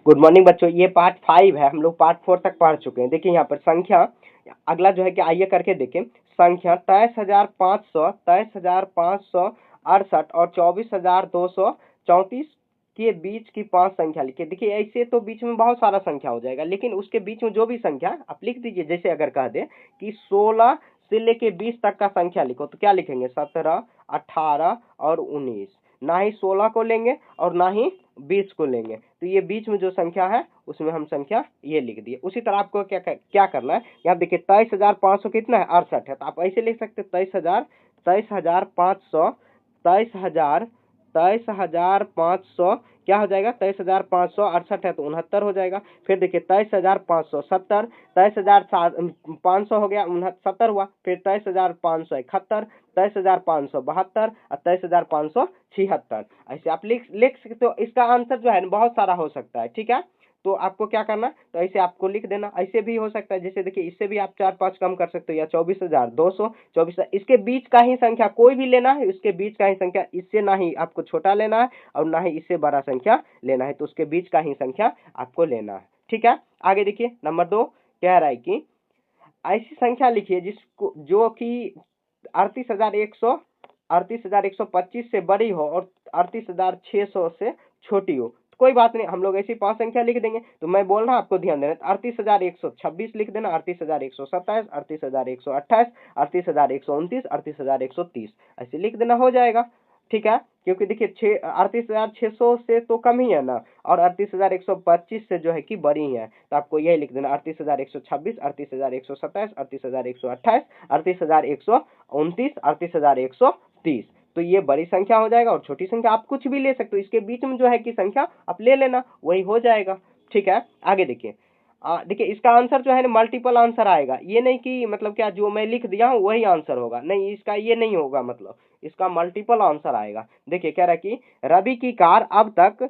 Good morning बच्चों, ये part 5 है। हम लोग पार्ट 4 तक पढ़ चुके हैं। देखिए यहाँ पर संख्या अगला जो है कि आइए करके देखें। संख्या 23,568 और 24,234 के बीच की 5 संख्या लिखिए। देखिए ऐसे तो बीच में बहुत सारा संख्या हो जाएगा, लेकिन उसके बीच में जो भी संख्या आप लिख दीजिए। जैसे अगर कह दे कि 16 से लेके 20 तक का संख्या लिखो, तो क्या लिखेंगे? 17, 18 और 19। ना ही 16 को लेंगे और ना ही 20 को लेंगे, तो ये बीच में जो संख्या है उसमें हम संख्या ये लिख दिए। उसी तरह आपको क्या करना है, यहाँ देखिए 23,500 कितना है? 68 है। तो आप ऐसे लिख सकते 23,500 23,500 क्या हो जाएगा? 23,568 है तो 69 हो जाएगा। फिर देखिए 23,570, 23,500 हो गया, 69 हुआ। फिर 23,571, 23,572 और 23,576। ऐसे आप लिख सकते हो। इसका आंसर जो है ना बहुत सारा हो सकता है, ठीक है। तो आपको क्या करना, तो ऐसे आपको लिख देना। ऐसे भी हो सकता है, जैसे देखिए इससे भी आप 4-5 कम कर सकते हो, या 24,200, 24। इसके बीच का ही संख्या कोई भी लेना है, इसके बीच का ही संख्या, इससे ना ही आपको छोटा लेना है और ना ही इससे बड़ा संख्या लेना है, तो उसके बीच का ही संख्या आपको लेना है, ठीक है। आगे देखिए नंबर 2 कह रहा है कि ऐसी संख्या लिखिए जिसको जो कि 38,125 से बड़ी हो और 38,600 से छोटी हो। तो कोई बात नहीं, हम लोग ऐसी 5 संख्या लिख देंगे। तो मैं बोल रहा हूँ, आपको ध्यान देना। 38,126 लिख देना, 38,127, 38,128, 38,129, 38,130 ऐसे लिख देना, हो जाएगा, ठीक है। क्योंकि देखिए 38,600 से तो कम ही है ना, और 38,125 से जो है कि बड़ी है, तो आपको यही लिख देना 38,126, 38,127, 38,128, 38,129, 38,130। तो ये बड़ी संख्या हो जाएगा, और छोटी संख्या आप कुछ भी ले सकते हो, इसके बीच में जो है कि संख्या आप ले लेना, वही हो जाएगा, ठीक है। आगे देखिए देखिए इसका आंसर जो है ना मल्टीपल आंसर आएगा। ये नहीं कि मतलब क्या जो मैं लिख दिया हूँ वही आंसर होगा, नहीं, इसका ये नहीं होगा, मतलब इसका मल्टीपल आंसर आएगा। देखिए कह रहा है कि रवि की कार अब तक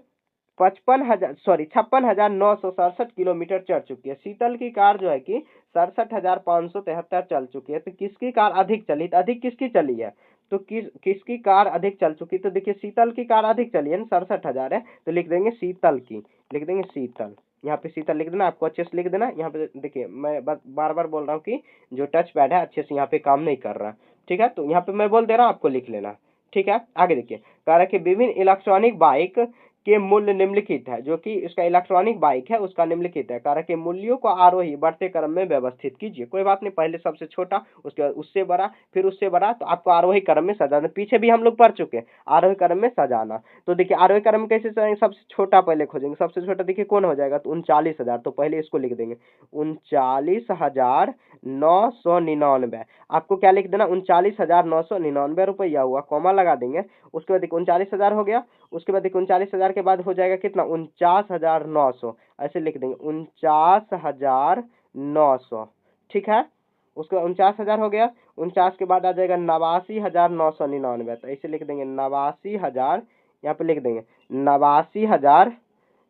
56,967 किलोमीटर चल चुकी है। शीतल की कार जो है कि 67,573 चल चुकी है। तो किसकी कार अधिक चली? तो अधिक किसकी चली है? तो किसकी कार अधिक चल चुकी? तो देखिए शीतल की कार अधिक चली है ना, 67,000 है, तो लिख देंगे शीतल की, लिख देंगे शीतल। यहाँ पे शीतल लिख देना, आपको अच्छे से लिख देना। यहाँ पे देखिए मैं बार बार बोल रहा हूँ कि जो टच पैड है अच्छे से यहाँ पे काम नहीं कर रहा, ठीक है। तो यहाँ पे मैं बोल दे रहा हूँ, आपको लिख लेना, ठीक है। आगे देखिए कह रहा है कि विभिन्न इलेक्ट्रॉनिक बाइक के मूल्य निम्नलिखित है। जो कि इसका इलेक्ट्रॉनिक बाइक है उसका निम्नलिखित है। कारक के मूल्यों को आरोही बढ़ते क्रम में व्यवस्थित कीजिए। कोई बात नहीं, पहले सबसे छोटा, उसके बाद उससे बड़ा, फिर उससे बड़ा, तो आपको आरोही क्रम में सजाना। पीछे भी हम लोग पढ़ चुके हैं आरोही क्रम में सजाना। तो देखिए आरोही क्रम में कैसे सजाएंगे? सबसे छोटा पहले खोजेंगे। सबसे छोटा देखिए कौन हो जाएगा? तो 39,000। तो पहले इसको लिख देंगे 39,999। आपको क्या लिख देना? 39,999 रुपया हुआ, कॉमा लगा देंगे। उसके बाद देखिए 39,000 हो गया। उसके बाद देखिए 39,000 के बाद हो जाएगा कितना? 49,900। ऐसे लिख देंगे 49,900, ठीक है। उसके बाद 49,000 हो गया। 49 के बाद आ जाएगा 89,999। तो ऐसे लिख देंगे 89,000, यहाँ पे लिख देंगे 89,000,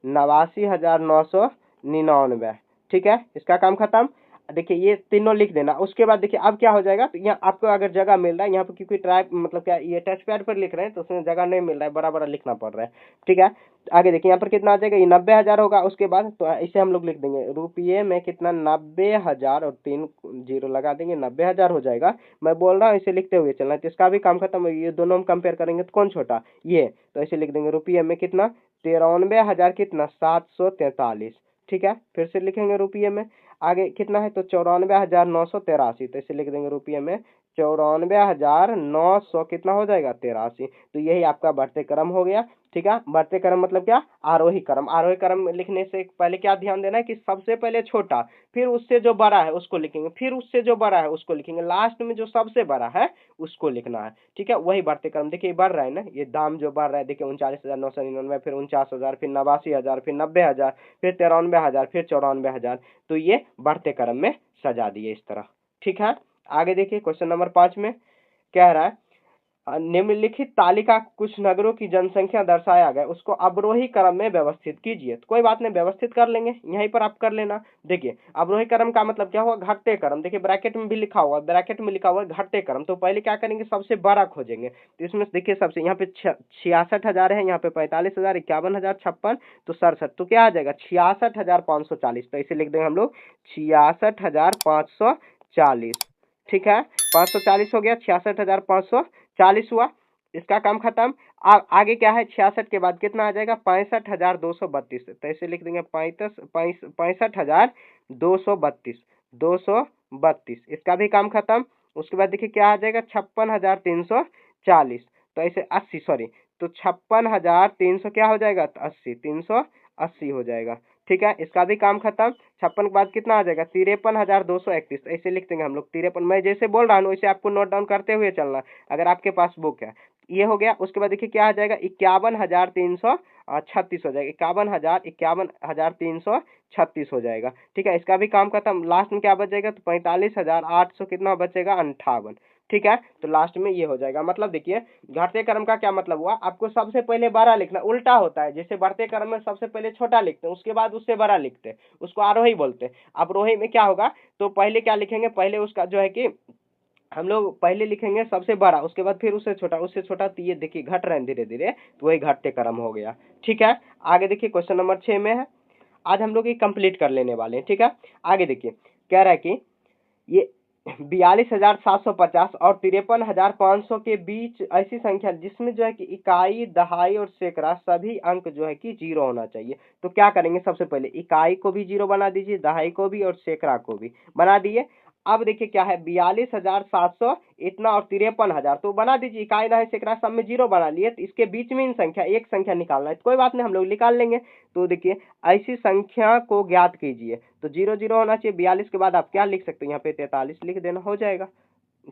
89,999, ठीक है। इसका काम खत्म। देखिए ये तीनों लिख देना। उसके बाद देखिए अब क्या हो जाएगा, तो यहाँ आपको अगर जगह मिल रहा है, यहाँ पे क्योंकि ट्राइप मतलब क्या ये टच पैड पर लिख रहे हैं तो उसमें जगह नहीं मिल रहा है, बड़ा बड़ा लिखना पड़ रहा है, ठीक है। आगे देखिए यहाँ पर कितना आ जाएगा? ये 90,000 होगा। उसके बाद तो इसे हम लोग लिख देंगे रुपये में कितना? 90,000 और 3 जीरो लगा देंगे, 90,000 हो जाएगा। मैं बोल रहा हूँ इसे लिखते हुए चलना, तो इसका भी काम खत्म। ये दोनों हम कंपेयर करेंगे तो कौन छोटा? ये। तो ऐसे लिख देंगे रुपये में कितना? 93,000 कितना? 743, ठीक है। फिर से लिखेंगे रुपये में, आगे कितना है? तो 94,983। तो इसे लिख देंगे रुपये में 94,900 कितना हो जाएगा? 83। तो यही आपका बढ़ते क्रम हो गया, ठीक है। बढ़ते क्रम मतलब क्या? आरोही क्रम। आरोही क्रम लिखने से पहले क्या ध्यान देना है कि सबसे पहले छोटा, फिर उससे जो बड़ा है उसको लिखेंगे, फिर उससे जो बड़ा है उसको लिखेंगे, लास्ट में जो सबसे बड़ा है उसको लिखना है, ठीक है। वही बढ़ते क्रम। देखिए बढ़ रहा है ना, ये दाम जो बढ़ रहा है, देखिए 39,999, फिर 49,000, फिर 89,000, फिर 90,000, फिर 93,000, फिर 94,000। तो ये बढ़ते क्रम में सजा दिए इस तरह, ठीक है। आगे देखिए क्वेश्चन नंबर 5 में कह रहा है निम्नलिखित तालिका कुछ नगरों की जनसंख्या दर्शाया गया, उसको अवरोही क्रम में व्यवस्थित कीजिए। तो कोई बात नहीं, व्यवस्थित कर लेंगे, यहीं पर आप कर लेना। देखिए अवरोही क्रम का मतलब क्या हुआ, घटते क्रम। देखिए ब्रैकेट में भी लिखा हुआ, ब्रैकेट में लिखा हुआ है घटते क्रम। तो पहले क्या करेंगे, सबसे बड़ा खोजेंगे। तो इसमें देखिए सबसे यहाँ पे 66,000 है, यहाँ पे 45,000, 51,000, 56 तो 67, तो क्या आ जाएगा 66,540। तो इसे लिख देंगे हम लोग 66,540। ठीक है, 540 हो गया, 66,540 हुआ, इसका काम खत्म। अब आगे क्या है, 66 के बाद कितना आ जाएगा 65,232। तो ऐसे लिख देंगे 65,232, 232, इसका भी काम खत्म। उसके बाद देखिए क्या आ जाएगा 56,340। तो ऐसे 80, सॉरी, तो 56,300 क्या हो जाएगा, 80, 380 हो जाएगा। ठीक है, इसका भी काम खत्म। 56 के बाद कितना आ जाएगा 53,231। ऐसे लिख देंगे हम लोग 53। मैं जैसे बोल रहा हूँ वैसे आपको नोट डाउन करते हुए चलना, अगर आपके पास बुक है। ये हो गया। उसके बाद देखिए क्या आ जाएगा 51,336 हो जाएगा, 51,336 हो जाएगा। ठीक है, इसका भी काम खत्म। लास्ट में क्या बच जाएगा, तो 45,800 कितना बचेगा 58। ठीक है, तो लास्ट में ये हो जाएगा। मतलब देखिए घटते क्रम का क्या मतलब हुआ, आपको सबसे पहले बड़ा लिखना। उल्टा होता है, जैसे बढ़ते क्रम में सबसे पहले छोटा लिखते हैं, उसके बाद उससे बड़ा लिखते हैं, उसको आरोही बोलते हैं। अवरोही में क्या होगा, तो पहले क्या लिखेंगे, पहले उसका जो है कि हम लोग पहले लिखेंगे सबसे बड़ा, उसके बाद फिर उससे छोटा, उससे छोटा। तो ये देखिए घट रहे हैं धीरे धीरे, तो वही घटते क्रम हो गया। ठीक है, आगे देखिए क्वेश्चन नंबर 6 में है, आज हम लोग ये कंप्लीट कर लेने वाले हैं। ठीक है, आगे देखिए कह रहा है कि ये 42,750 और 53,500 के बीच ऐसी संख्या जिसमें जो है कि इकाई, दहाई और सैकड़ा सभी अंक जो है कि 0 होना चाहिए। तो क्या करेंगे, सबसे पहले इकाई को भी 0 बना दीजिए, दहाई को भी और सैकड़ा को भी बना दिए। अब देखिए क्या है 42,700 इतना और 53,000, तो बना दीजिए इकाई, दहाई, सैकड़ा सब में 0 बना लिए। तो इसके बीच में इन संख्या एक संख्या निकालना है, तो कोई बात नहीं हम लोग निकाल लेंगे। तो देखिए ऐसी संख्या को ज्ञात कीजिए, तो 0 0 होना चाहिए। 42 के बाद आप क्या लिख सकते हैं, यहाँ पे 43 लिख देना, हो जाएगा।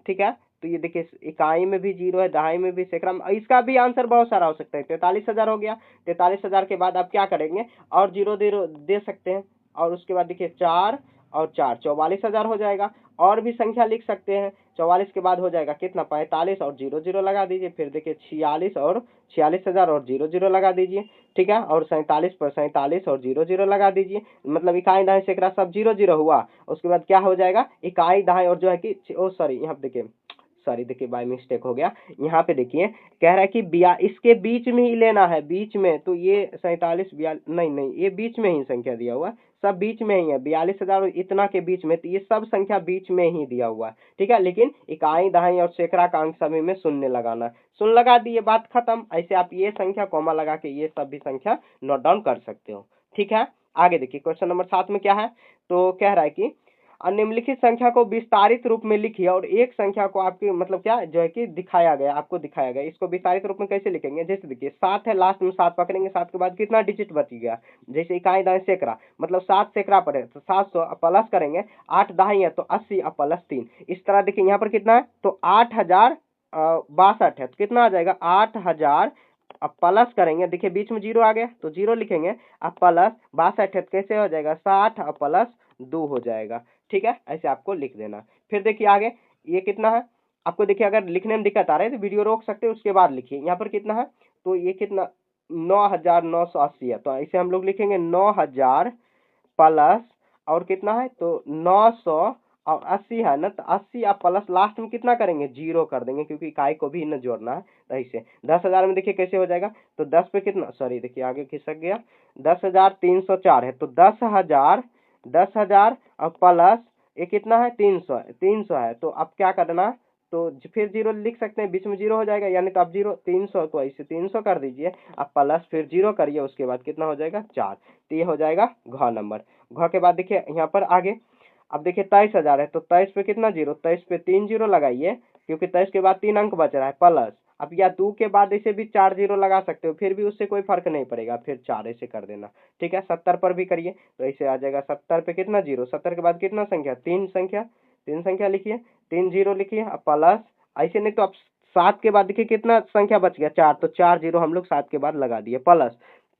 ठीक है, तो ये देखिए इकाई में भी 0 है, दहाई में भी, सैकड़ा में, इसका भी आंसर बहुत सारा हो सकता है। 43,000 हो गया। 43,000 के बाद आप क्या करेंगे, और 0 दे सकते हैं, और उसके बाद देखिए 4 और 4 44,000 हो जाएगा। और भी संख्या लिख सकते हैं। 44 के बाद हो जाएगा कितना 45 और 0 0 लगा दीजिए। फिर देखिए 46 और 46,000 और 0 0 लगा दीजिए। ठीक है, और 47 पर 47 और 0 0 लगा दीजिए। मतलब इकाई, दहाई, सैकड़ा सब 0 0 हुआ। उसके बाद क्या हो जाएगा, इकाई, दहाई और जो है कि सॉरी यहाँ पे देखिए, सॉरी देखिए बाय मिस्टेक हो गया। यहाँ पे देखिए कह रहा है कि इसके बीच में ही लेना है, बीच में। तो ये 47, 42, नहीं नहीं, ये बीच में ही संख्या दिया हुआ है, सब बीच में ही है। 42,000 इतना के बीच में, तो ये सब संख्या बीच में ही दिया हुआ है। ठीक है, लेकिन इकाई, दहाई और सैकड़ा का अंक सभी में शून्य लगाना है। शून्य लगा दिए, बात खत्म। ऐसे आप ये संख्या कॉमा लगा के ये सब भी संख्या नोट डाउन कर सकते हो। ठीक है, आगे देखिए क्वेश्चन नंबर 7 में क्या है, तो कह रहा है कि निम्नलिखित संख्या को विस्तारित रूप में लिखिए और एक संख्या को आपकी मतलब क्या जो है कि दिखाया गया, आपको दिखाया गया, इसको विस्तारित रूप में कैसे लिखेंगे। जैसे देखिए 7 है, लास्ट में 7 पकड़ेंगे, 7 के बाद कितना डिजिट बच गया, जैसे इकाई, दहाई, सैकड़ा, मतलब 7 सैकड़ा पर है तो 700 प्लस करेंगे, 8 दहाई है तो 80 प्लस 3। इस तरह देखिए यहाँ पर कितना है, तो 8,062 है, तो कितना आ जाएगा 8,000। अब प्लस करेंगे, देखिए बीच में 0 आ गया तो 0 लिखेंगे। अब प्लस 62 है तो कैसे हो जाएगा 60 प्लस 2 हो जाएगा। ठीक है, ऐसे आपको लिख देना। फिर देखिए आगे ये कितना है, आपको देखिए अगर लिखने में दिक्कत आ रहा है तो वीडियो रोक सकते हैं, उसके बाद लिखिए। यहाँ पर कितना है, तो ये कितना 9,980 है, तो इसे हम लोग लिखेंगे 9,000 प्लस और कितना है, तो 900 और 80 है ना, तो 80 आप प्लस लास्ट में कितना करेंगे 0 कर देंगे, क्योंकि इकाई को भी न जोड़ना है। तो ऐसे 10,000 में देखिए कैसे हो जाएगा, तो 10 पे कितना, सॉरी देखिए आगे खिसक गया, 10,304 है, तो 10,000 और प्लस ये कितना है 300 है। तो अब क्या करना, तो फिर 0 लिख सकते हैं, बीच में 0 हो जाएगा, यानी तो अब 0 300, तो ऐसे 300 कर दीजिए। अब प्लस फिर 0 करिए, उसके बाद कितना हो जाएगा 4। तो ये हो जाएगा घ नंबर। घ के बाद देखिए यहाँ पर आगे, अब देखिए 23,000 है, तो 23 पे कितना 0, 23 पे 3 0 लगाइए, क्योंकि 23 के बाद 3 अंक बच रहा है प्लस। अब या 2 के बाद इसे भी 4 0 लगा सकते हो, फिर भी उससे कोई फर्क नहीं पड़ेगा, फिर 4 ऐसे कर देना। ठीक है, 70 पर भी करिए, तो ऐसे आ जाएगा 70 पे कितना 0, 70 के बाद कितना संख्या, 3 संख्या लिखिए, 3 0 लिखिए, अब प्लस। ऐसे नहीं तो अब 7 के बाद देखिए कितना संख्या बच गया 4, तो 4 0 हम लोग 7 के बाद लगा दिए, प्लस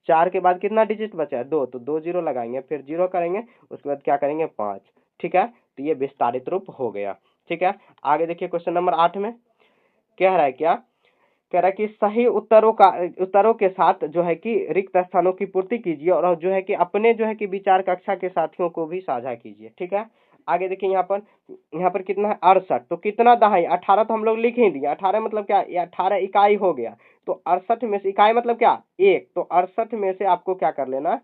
4 के बाद कितना डिजिट बचा है 2, तो 2 0 लगाएंगे, फिर 0 करेंगे, उसके बाद क्या करेंगे 5। ठीक है, तो ये विस्तारित रूप हो गया। ठीक है, आगे देखिए क्वेश्चन नंबर 8 में कह रहा है क्या, कह रहा है कि सही उत्तरों के साथ जो है कि रिक्त स्थानों की पूर्ति कीजिए और जो है कि अपने जो है कि विचार कक्षा के साथियों को भी साझा कीजिए। ठीक है, आगे देखिए यहाँ पर कितना है 68, तो कितना दहाई, 18 तो हम लोग लिख ही दिए, 18 मतलब क्या, ये 18 इकाई हो गया, तो 68 में से इकाई मतलब क्या, एक, तो 68 में से आपको क्या कर लेना,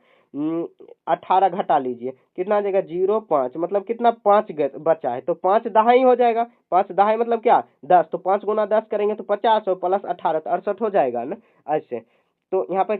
18 घटा लीजिए, कितना आ जाएगा 0.5, मतलब कितना 5 बचा है, तो 5 दहाई हो जाएगा, 5 दहाई मतलब क्या 10, तो 5 गुना 10 करेंगे तो 50 और प्लस 18 तो 68 हो जाएगा ना ऐसे। तो यहाँ पर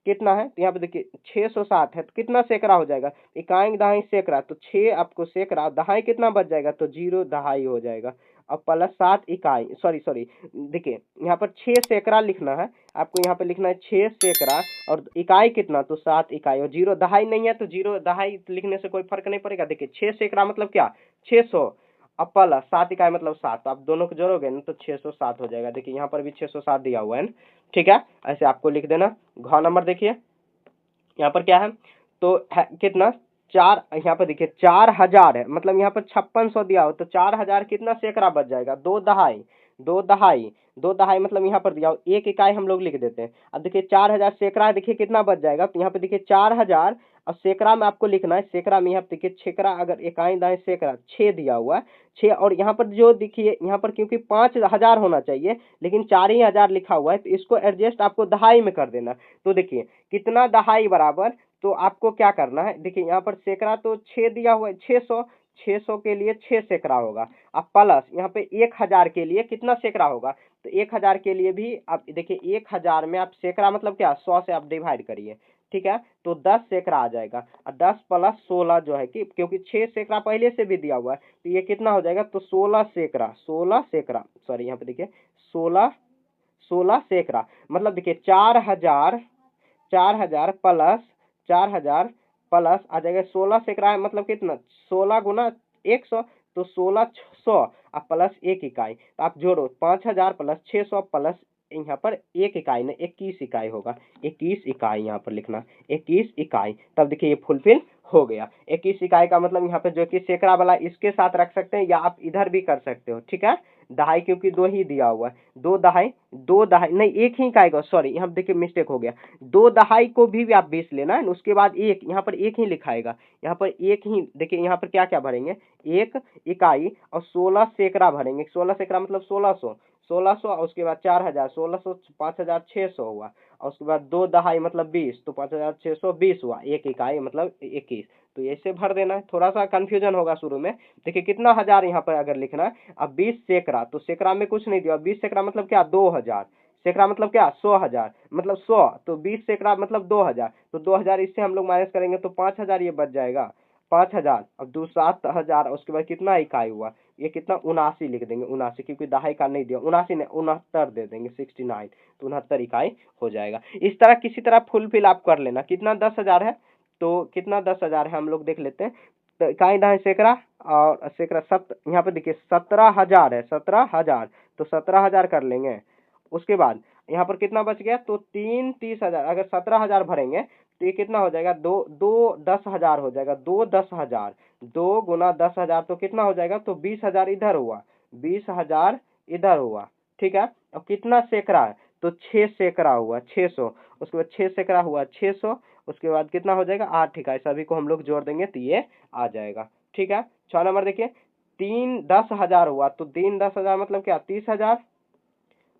कितना है, तो यहाँ पे देखिए 607 है, तो कितना सैकड़ा हो जाएगा, इकाई दहाई सैकड़ा, तो 6 आपको सैकड़ा, दहाई कितना बच जाएगा, तो 0 दहाई हो जाएगा, और प्लस 7 इकाई, सॉरी देखिए यहाँ पर 6 सैकड़ा लिखना है आपको, यहाँ पे लिखना है 6 सैकड़ा, और इकाई कितना, तो 7 इकाई, और 0 दहाई नहीं है तो 0 दहाई लिखने से कोई फर्क नहीं पड़ेगा। देखिए 6 सैकड़ा मतलब क्या 600, अब प्लस 7 इकाई मतलब 7, तो आप दोनों को जोड़ोगे ना तो 607 हो जाएगा। देखिए यहाँ पर भी 607 दिया हुआ है ना, ठीक है, ऐसे आपको लिख देना। घ नंबर देखिए यहाँ पर क्या है, तो है कितना 4, यहाँ पर देखिए 4000 है, मतलब यहाँ पर 5600 दिया हो, तो 4000 कितना सैकड़ा बच जाएगा, 2 दहाई, 2 दहाई, 2 दहाई मतलब यहाँ पर दिया हो, एक इकाई हम लोग लिख देते हैं। अब देखिए 4000 सैकड़ा देखिए कितना बच जाएगा, तो यहाँ पे देखिए 4000, अब सैकड़ा में आपको लिखना है, सैकड़ा में यहाँ पे देखिए सैकड़ा, अगर इकाई दाएं सैकड़ा 6 दिया हुआ है, 6, और यहाँ पर जो देखिए यहाँ पर क्योंकि 5000 होना चाहिए लेकिन 4000 लिखा हुआ है, तो इसको एडजस्ट आपको दहाई में कर देना। तो देखिए कितना दहाई बराबर, तो आपको क्या करना है, देखिए यहाँ पर सैकड़ा तो 6 दिया हुआ है, 600, 600 के लिए 6 सैकड़ा होगा, अब प्लस यहाँ पे 1000 के लिए कितना सैकड़ा होगा, तो 1000 के लिए भी आप देखिए 1000 में आप सैकड़ा मतलब क्या 100 से आप डिवाइड करिए, ठीक है, तो 10 सैकड़ा आ जाएगा, और 10 प्लस 16 जो है कि क्योंकि 6 सैकड़ा पहले से भी दिया हुआ है, तो ये कितना हो जाएगा, तो 16 सैकड़ा, 16 सैकड़ा, सॉरी यहाँ पे देखिए 16 सैकड़ा, मतलब देखिए 4000, 4000 प्लस 4000 प्लस आ जाएगा 16 सैकड़ा, मतलब कितना 16 गुना 100, तो 1600 अब प्लस 1 इकाई, तो आप जोड़ो 5000 प्लस 600 प्लस यहाँ पर 1 इकाई ने 21 इकाई होगा, 21 इकाई यहाँ पर लिखना, 21 इकाई, तब देखिए ये फुलफिल हो गया। 21 इकाई का मतलब यहाँ पे जो कि सैकड़ा वाला इसके साथ रख सकते हैं या आप इधर भी कर सकते हो, ठीक है, दहाई क्योंकि 2 ही दिया हुआ है, 2 दहाई, 2 दहाई नहीं 1 ही इकाई का, सॉरी यहाँ देखिए मिस्टेक हो गया, 2 दहाई को भी आप 20 लेना है, उसके बाद एक यहाँ पर 1 ही लिखाएगा, यहाँ पर 1 ही, देखिए यहाँ पर क्या क्या भरेंगे, 1 इकाई और 16 सैकड़ा भरेंगे, 16 सैकड़ा मतलब 1600, 1600 और उसके बाद 4000, 1600 5600 हुआ, और उसके बाद 2 दहाई मतलब 20, तो 5620 हुआ, 1 इकाई मतलब 21, तो ऐसे भर देना है। थोड़ा सा कंफ्यूजन होगा शुरू में, देखिए कितना हजार यहाँ पर अगर लिखना है, अब 20 सैकड़ा, तो सैकड़ा में कुछ नहीं दिया, 20 सैकड़ा मतलब क्या 2000, सैकड़ा मतलब क्या 100,000 मतलब 100, तो 20 सैकड़ा मतलब 2000, तो 2000 इससे हम लोग माइनस करेंगे तो 5000 ये बच जाएगा, 5000, अब 7000, उसके बाद कितना इकाई हुआ, ये कितना 79 लिख देंगे, 79 क्योंकि दहाई का नहीं दिया, 79 ने 69 दे देंगे 69, तो 69 इकाई हो जाएगा। इस तरह किसी तरह फुलफिल आप कर लेना। कितना 10,000 है, तो कितना 10,000 है हम लोग देख लेते हैं, तो इकाई दहाई सैकड़ा और सैकड़ा यहाँ पे देखिए 17,000 है, 17,000, तो 17,000 कर लेंगे। उसके बाद यहाँ पर कितना बच गया, तो 30,000, अगर 17,000 भरेंगे तो ये कितना हो जाएगा, 10,000 हो जाएगा, 10,000, 2 गुना 10,000 तो कितना हो जाएगा, तो 20,000 इधर हुआ, 20,000 इधर हुआ, ठीक है। अब कितना सैकड़ा है, तो 6 सैकड़ा हुआ 600, उसके बाद 6 सैकड़ा हुआ 600, उसके बाद कितना हो जाएगा 8 इकाई, सभी को हम लोग जोड़ देंगे तो ये आ जाएगा, ठीक है। 6 नंबर देखिए 3 10,000 हुआ, तो 3 10,000 मतलब क्या 30,000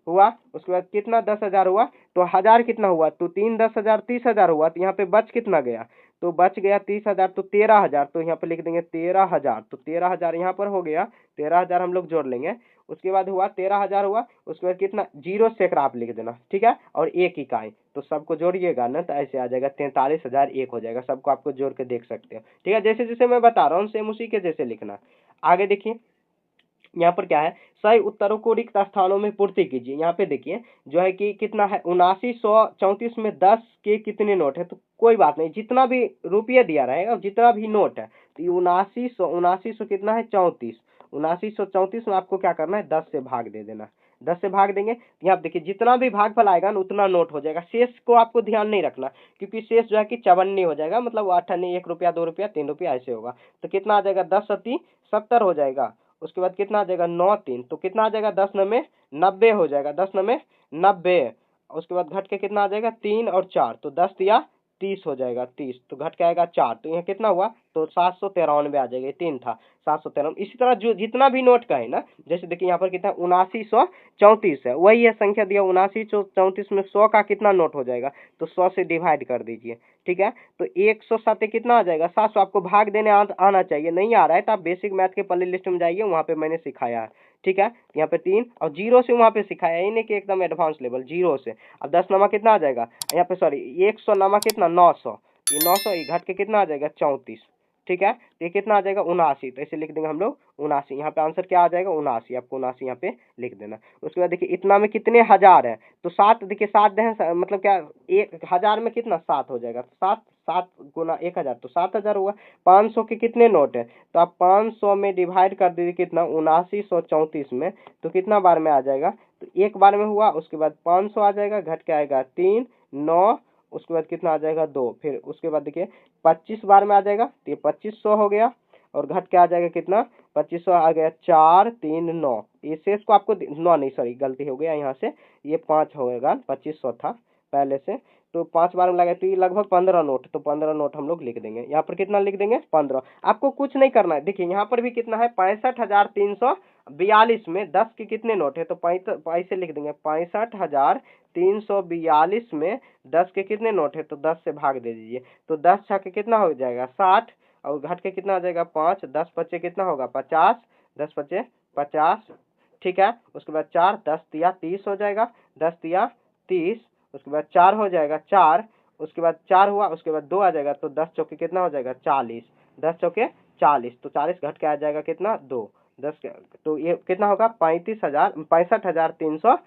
हुआ, उसके बाद कितना 10,000 हुआ, तो हजार कितना हुआ, तो 3 10,000 30,000 हुआ, तो यहाँ पे बच कितना गया, तो बच गया 30,000, तो 13,000, तो यहाँ पे लिख देंगे 13,000, तो 13,000 यहाँ पर हो गया, 13,000 हम लोग जोड़ लेंगे। उसके बाद हुआ 13,000 हुआ, उसके बाद कितना 0 सैकड़ा आप लिख देना, ठीक है, और 1 इकाई, तो सबको जोड़िएगा ना तो ऐसे आ जाएगा 43,001 हो जाएगा, सबको आपको जोड़ के देख सकते हो, ठीक है, जैसे जैसे मैं बता रहा हूँ सेम उसी के जैसे लिखना। आगे देखिए यहाँ पर क्या है, सही उत्तरों को रिक्त स्थानों में पूर्ति कीजिए। यहाँ पे देखिए जो है कि कितना है 7934 में 10 के कितने नोट है, तो कोई बात नहीं, जितना भी रुपये दिया रहेगा जितना भी नोट है, तो ये 7900 कितना है 34, 7934 में आपको क्या करना है 10 से भाग दे देना, 10 से भाग देंगे तो यहाँ देखिए जितना भी भागफल आएगा ना उतना नोट हो जाएगा, शेष को आपको ध्यान नहीं रखना क्योंकि शेष जो है कि चवन्नी हो जाएगा, मतलब 8 आने 1 रुपया 2 रुपया 3 रुपया ऐसे होगा, तो कितना आ जाएगा 10 सती 70 हो जाएगा, उसके बाद कितना आ जाएगा 9 3, तो कितना आ जाएगा 10 9 में 90 हो जाएगा, 10 9 में 90। उसके बाद घट के कितना आ जाएगा 3 और 4, तो 10 या 30 हो जाएगा, 30, तो घट के आएगा 4, तो यहाँ कितना हुआ, तो 793 आ जाएगा, 3 था 793। इसी तरह जो जितना भी नोट का है ना, जैसे देखिए यहाँ पर कितना 7934 है, वही है संख्या दिया 7934 में 100 का कितना नोट हो जाएगा, तो 100 से डिवाइड कर दीजिए, ठीक है। तो 107 कितना आ जाएगा 700, आपको भाग देने आना चाहिए, नहीं आ रहा है तो आप बेसिक मैथ के प्ले लिस्ट में जाइए, वहाँ पे मैंने सिखाया है, ठीक है। यहाँ पे 3 और 0 से वहाँ पे सिखाया है, नहीं कि एकदम एडवांस लेवल 0 से। अब 10 नमा कितना आ जाएगा यहाँ पे, सॉरी 100 नमा कितना 900, ये 900 घट के कितना आ जाएगा 34, ठीक है। तो ये कितना आ जाएगा 79, तो ऐसे लिख देंगे हम लोग 79, यहाँ पे आंसर क्या आ जाएगा 79, आपको 79 यहाँ पे लिख देना। उसके बाद देखिए इतना में कितने हजार है, तो 7, देखिए 7 है मतलब क्या 1000 में कितना 7 हो जाएगा, तो 7 7 गुना 1000 तो 7000 हुआ। 500 के कितने नोट है, तो आप 500 में डिवाइड कर दीजिए कितना 7934 में, तो कितना बार में आ जाएगा, तो एक बार में हुआ। उसके बाद 500 आ जाएगा, घट के आएगा 3 9, उसके बाद कितना आ जाएगा 2, फिर उसके बाद देखिए 25 बार में आ जाएगा, तो ये 2500 हो गया, और घट के आ जाएगा कितना 2500 आ गया 4 3 9, ये शेष को आपको 9 नहीं सॉरी गलती हो गया यहाँ से, ये 5 होगा, 2500 था पहले से, तो 5 बार में लगा, तो ये लगभग 15 नोट, तो 15 नोट हम लोग लिख देंगे। यहाँ पर कितना लिख देंगे 15, आपको कुछ नहीं करना है। देखिए यहाँ पर भी कितना है 65,342 में 10 के कितने नोट है, तो ऐसे लिख देंगे 65,342 में 10 के कितने नोट है, तो 10 से भाग दे दीजिए, तो 10 छः के कितना हो जाएगा 60, और घट के कितना आ जाएगा 5, 10 बच्चे कितना होगा 50, 10 बच्चे 50, ठीक है। उसके बाद 4 10 तिया 30 हो जाएगा, 10 तिया 30, उसके बाद 4 हो जाएगा 4, उसके बाद 4 हुआ, उसके बाद 2 आ जाएगा, तो 10 चौके कितना हो जाएगा 40, 10 चौके 40, तो 40 घट के आ जाएगा कितना 2, 10 तो ये कितना होगा 65,300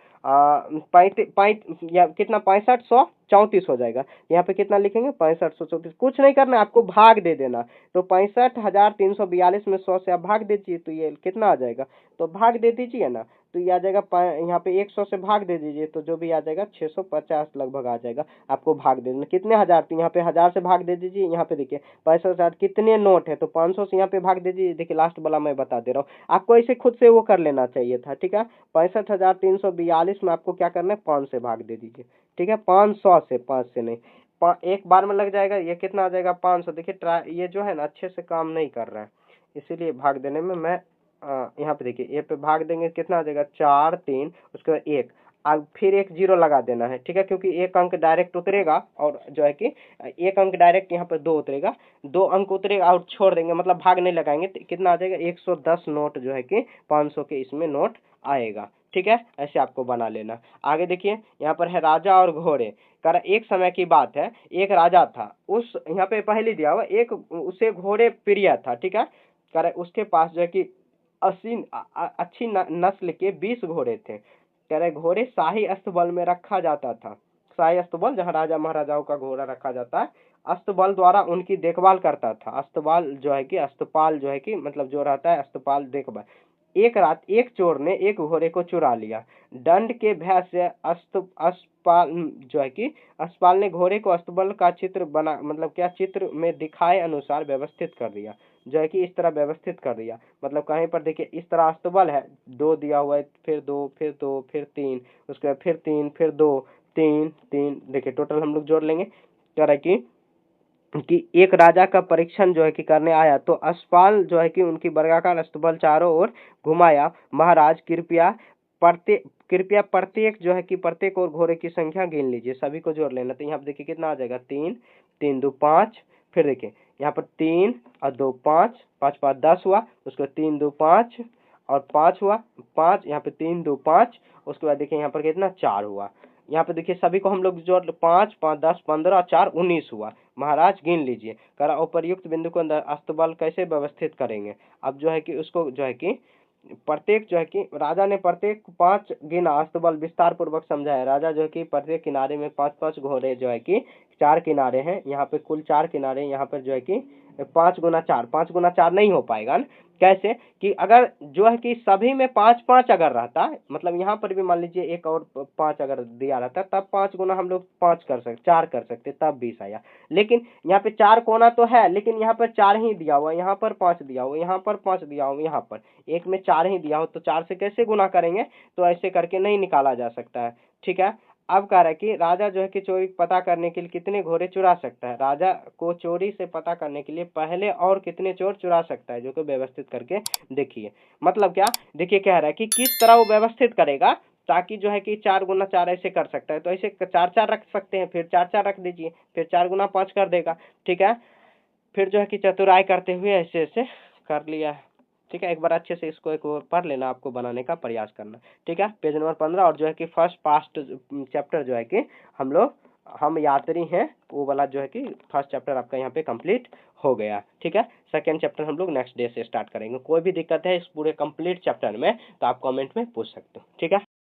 या कितना 6534 हो जाएगा। यहाँ पे कितना लिखेंगे 6534, कुछ नहीं करना आपको, भाग दे देना, तो 65,342 में 100 से आप भाग दीजिए, तो ये कितना आ जाएगा, तो भाग दे दीजिए ना, तो ये आ जाएगा यहाँ पे 100 से भाग दे दीजिए, तो जो भी आ जाएगा 650 लगभग आ जाएगा, आपको भाग दे देना। कितने हजार, तो यहाँ पे 1000 से भाग दे दीजिए, यहाँ पे देखिए 65,000 कितने नोट है, तो 500 से यहाँ पे भाग दे दीजिए, देखिए लास्ट वाला मैं बता दे रहा हूँ, आपको ऐसे खुद से वो कर लेना चाहिए था, ठीक है। 65,342 में आपको क्या करना है 5 से भाग दे दीजिए, ठीक है, 500 से, 5 से नहीं, एक बार में लग जाएगा, ये कितना आ जाएगा 500। देखिए ये जो है ना अच्छे से काम नहीं कर रहा है, इसीलिए भाग देने में मैं यहाँ पे देखिए ये पे भाग देंगे कितना आ जाएगा 4 3, उसके बाद 1, अब फिर एक 0 लगा देना है, ठीक है, क्योंकि एक अंक डायरेक्ट उतरेगा, और जो है कि एक अंक डायरेक्ट यहाँ पर 2 उतरेगा, 2 अंक उतरेगा और छोड़ देंगे, मतलब भाग नहीं लगाएंगे, तो कितना आ जाएगा 110 नोट जो है कि 500 के इसमें नोट आएगा, ठीक है। ऐसे आपको बना लेना। आगे देखिए यहाँ पर है राजा और घोड़े, कर एक समय की बात है, एक राजा था, उस यहाँ पे पहले दिया हुआ एक उसे घोड़े प्रिय था, ठीक है, कर उसके पास जो है कि अच्छी नस्ल के 20 घोड़े थे। कह रहे घोड़े शाही अस्तबल में रखा जाता था, शाही अस्तबल जहाँ राजा महाराजाओं का घोड़ा रखा जाता है, अस्तबल द्वारा उनकी देखभाल करता था। अस्तबल जो है कि अस्तपाल जो है कि मतलब जो रहता है अस्तपाल देखभाल। एक रात एक चोर ने एक घोड़े को चुरा लिया, दंड के भय से अस्पाल जो है कि अस्पाल ने घोड़े को अस्तबल का चित्र बना मतलब क्या चित्र में दिखाए अनुसार व्यवस्थित कर दिया, जो है कि इस तरह व्यवस्थित कर दिया, मतलब कहीं पर देखिए इस तरह अस्तबल है, 2 दिया हुआ है, फिर 2 फिर 2 फिर 3, उसके बाद फिर 3 फिर 2 3 3, देखिए टोटल हम लोग जोड़ लेंगे, कह रहा है कि एक राजा का परीक्षण जो है कि करने आया, तो अश्वपाल जो है कि उनकी वर्गाकार अस्तबल चारों ओर घुमाया। महाराज कृपया प्रत्येक जो है कि प्रत्येक और घोड़े की संख्या गिन लीजिए, सभी को जोड़ लेना। तो यहाँ पे देखिए कितना आ जाएगा 3 3 2 5, फिर देखिए यहाँ पर 3 और 2 5 5 5 10 हुआ, उसके बाद 3 2 5 और 5 हुआ 5, यहाँ पे 3 2 5, उसके बाद देखिए यहाँ पर कितना 4 हुआ। यहाँ पे देखिए सभी को हम लोग जोड़ 5 5 10 15 4 19 हुआ। महाराज गिन लीजिए, करा उपर्युक्त बिंदु को अंदर अस्तबल कैसे व्यवस्थित करेंगे। अब जो है कि उसको जो है कि प्रत्येक जो है कि राजा ने प्रत्येक 5 गिना, अस्तबल विस्तार पूर्वक समझाया। राजा जो है कि प्रत्येक किनारे में 5 5 घोड़े जो है कि 4 किनारे हैं, यहाँ पे कुल 4 किनारे, यहाँ पर जो है कि 5 गुना 4, 5 गुना 4 नहीं हो पाएगा ना। कैसे कि अगर जो है कि सभी में 5-5 अगर रहता, मतलब यहाँ पर भी मान लीजिए एक और 5 अगर दिया रहता, तब 5 गुना हम लोग 5 कर सकते, 4 कर सकते, तब 20 आया। लेकिन यहाँ पे 4 कोना तो है, लेकिन यहाँ पर 4 ही दिया हुआ, यहाँ पर 5 दिया हुआ, यहाँ पर 5 दिया हुआ, यहाँ पर एक में 4 ही दिया हो, तो 4 से कैसे गुना करेंगे? तो ऐसे करके नहीं निकाला जा सकता है। ठीक है, अब कह रहा है कि राजा जो है कि चोरी पता करने के लिए कितने घोड़े चुरा सकता है। राजा को चोरी से पता करने के लिए पहले और कितने चोर चुरा सकता है, जो कि व्यवस्थित करके देखिए। मतलब क्या, देखिए कह रहा है कि किस तरह वो व्यवस्थित करेगा ताकि जो है कि 4 गुना 4 ऐसे कर सकता है, तो ऐसे 4-4 रख सकते हैं, फिर 4-4 रख दीजिए, फिर 4 गुना 5 कर देगा। ठीक है, फिर जो है कि चतुराई करते हुए ऐसे ऐसे कर लिया है। ठीक है, एक बार अच्छे से इसको एक बार पढ़ लेना, आपको बनाने का प्रयास करना। ठीक है, पेज नंबर 15, और जो है कि फर्स्ट पास्ट चैप्टर जो है कि हम यात्री हैं, वो वाला जो है कि फर्स्ट चैप्टर आपका यहाँ पे कंप्लीट हो गया। ठीक है, सेकेंड चैप्टर हम लोग नेक्स्ट डे से स्टार्ट करेंगे। कोई भी दिक्कत है इस पूरे कंप्लीट चैप्टर में तो आप कमेंट में पूछ सकते हो। ठीक है।